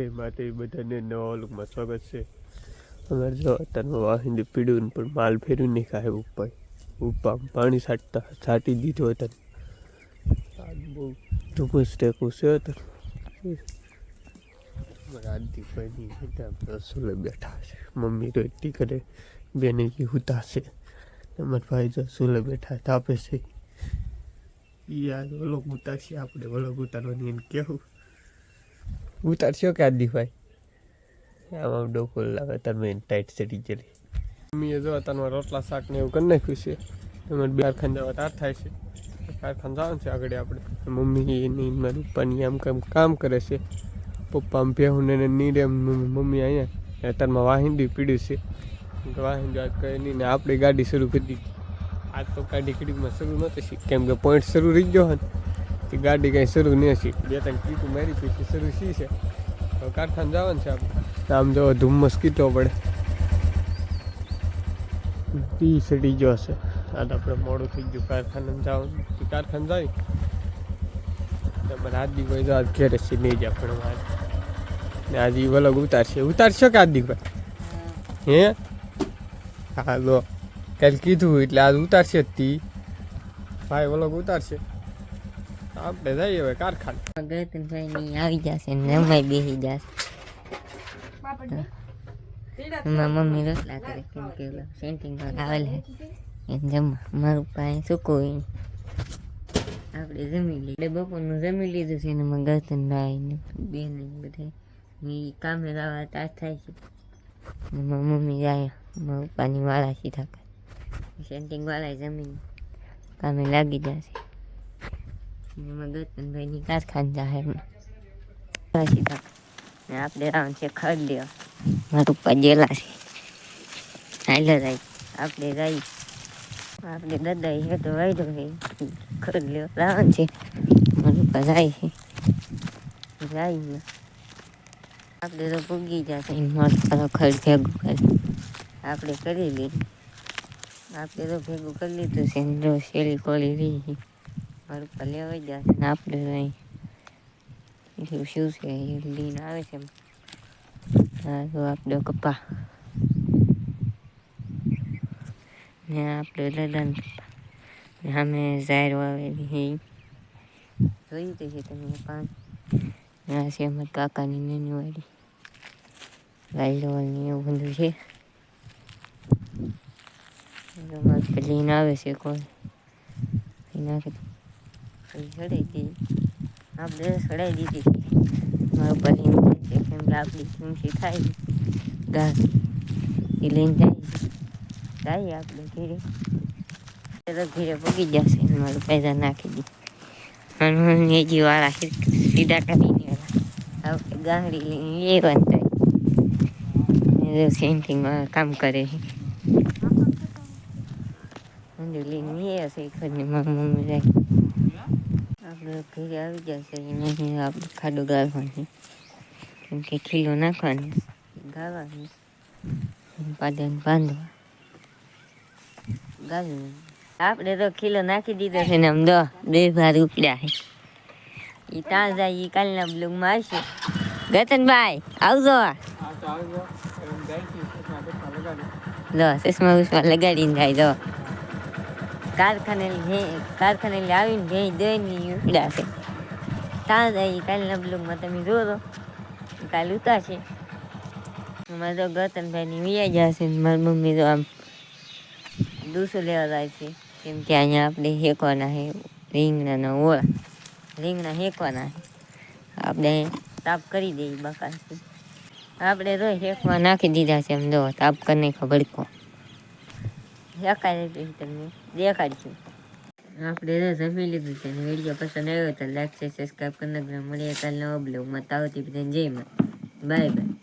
એ માટે બધાને નવા લુકમાં સ્વાગત છે. અમારે જો અત્યારમાં વાહિંદી પીડ્યું પણ માલ ફેરવી નહીં ખાય ઉપર પાણી છાંટી દીધું હતું. બહુ ધુમ્મસ ટેકું છે. આદિભાઈની બધા રસોલે બેઠા છે. મમ્મી તો એટલી કરે બેને હુતા છે. અમારા ભાઈ તો રસોલે બેઠા તાપે છે. યાર વલોક ઉતારશે આપણે વલોક ઉતારવાની એને કેવું ઉતારશો કે આદિભાઈ આમાં ડોકો લાગે તમે ટાઈટ ચડી ગયેલી. મમ્મીએ જો તારમાં રોટલા શાક ને એવું કરી નાખ્યું છે. એમાં કારખાને જવા તાર થાય છે. કારખાને જવાનું છે આગળ આપણે. મમ્મી એની મારી પપ્પાની આમ કામ કરે છે. પપ્પા આમ પહેવું ને નીરે મમ્મી અહીંયા તારમાં વાહિંદી પીડ્યું છે. વાહિંદી આજ કહે નહીં ને આપણે ગાડી શરૂ કરી દીધી. આજ તો ગાડી કડીકમાં શરૂ નહોતી કેમ કે પોઈન્ટ શરૂ રહી ગયો હોય ને ગાડી કાંઈ શરૂ નહીં હશે. બે ત્રણ કીટું મારી પછી શરૂ શી છે. તો કારખાને જવાનું છે આપણે. આમ જો ધુમ્મસ કીટો પડે ટી સડી ગયો હશે. આજ આપણે મોડું થઈ ગયું કારખાને જવાનું. કારખાને જાય તમારે હાર્દિકભાઈ જો આજ ઘેરે છે નહીં જાય પણ ને આજે વલગ ઉતારશો કે હાર્દિકભાઈ હે હા લો કાલે કીધું એટલે આજ ઉતારશે જ તી ભાઈ વલગ ઉતારશે. આપણે જઈએ હવે કારખાને. આવી જશે જમાઈ બેસી જશે. મમ્મી રોટલા કરે કેમ કે સેન્ટિંગ આવેલ હે જમવા મારું પાસે સૂકું આપણે જમી લઈએ. બપોરનું જમી લીધું છે ને ગતનભાઈ ને બેન બધા કામે લાવવા તાર થાય છે. મમ્મી જાય મારા પપ્પાની વાળા સીધા કરે સેન્ટિંગ વાળા જમીન કામે લાગી જશે. એમાં ગતનભાઈની કારખાને જાય એમાં સીધા ને આપણે રાઉન્ડ છે ખડ લેવા. મારા પપ્પા જેલા છે હાલ જાય આપણે જઈએ. આપણે દાદા છે તો વાયદો છે ખડ લેવા રાવણ છે. મારા પપ્પા જાય છે જાય આપણે તો ભૂગી જશે. મારા ખડ ભેગું કરે આપણે કરી લઈએ. આપણે તો ભેગું કરી લીધું છે જો શેરી ખોલી રહી મારા પપ્પા લેવાઈ જશે ને આપણે અહીં એટલું શું છે એ લઈને આવે છે. હા તો આપણે કપા ને આપણે લડન કપા અમે ઝાર વાવેલી જોઈ તો છે તમે પાન આ છે અમારા કાકાની નાની વાડી વાયલોની એવું બધું છે. લઈને આવે છે કોઈ નાખે ચડાઈ ગઈ આપણે ચડાઈ દીધી મારા ઉપર લઈને જાય છે કેમ કે આપણી ઊંચી થાય ઘાસ એ લઈને જાય આપણે ઘીરે ઘીરે પગી જશે મારું પૈસા નાખી દી અને હજી વાળા સીધા કરીને આપણે ગાંગડી લઈને લેવાનું થાય સેન્ટિંગ કામ કરે છે. લઈને હશે ખડને મારા મમ્મી જાય આપણે ઘરે આવી જશે એને આપણે ખાડો ગાળવાની કેમ કે ખીલો નાખવાની ગાળવાની પાદન બાંધવા ગાળવું. આપણે તો ખીલો નાખી દીધો છે ને આમ દો બે ભાર ઉપડ્યા છે. એ ત્યાં જાય એ કાલના બ્લોગમાં આવશે. ગતનભાઈ આવજો લો ચશ્મા ઉસ્મા લગાડીને જાય જો કારખાને આવીને ભેં દોઈને ઉપડ્યા છે. ત્યાં જાય કાલના બ્લોગમાં તમે જોવો કાલ ઉતારશે. અમારે તો ગતનભાઈની વિયા જશે ને મારી મમ્મી તો આમ દૂસો લેવા જાય છે કેમ કે અહીંયા આપણે હેકવાના છે રીંગણાના ઓળા રીંગણા હેકવાના છે. આપણે તાપ કરી દઈએ બકાસથી આપણે તો હેકવા નાખી દીધા છે. એમ જો તાપ કરીને ખબર કો હેકાય તમને દેખાડશું. આપણે તો જમી લીધું છે વિડીયો પસંદ આવ્યો તો લાઈક છે સબસ્ક્રાઈબ કરી નાખજો. મળીએ કાલ નવા બ્લોગમાં. તાવથી બધાને જય માં બાય બાય.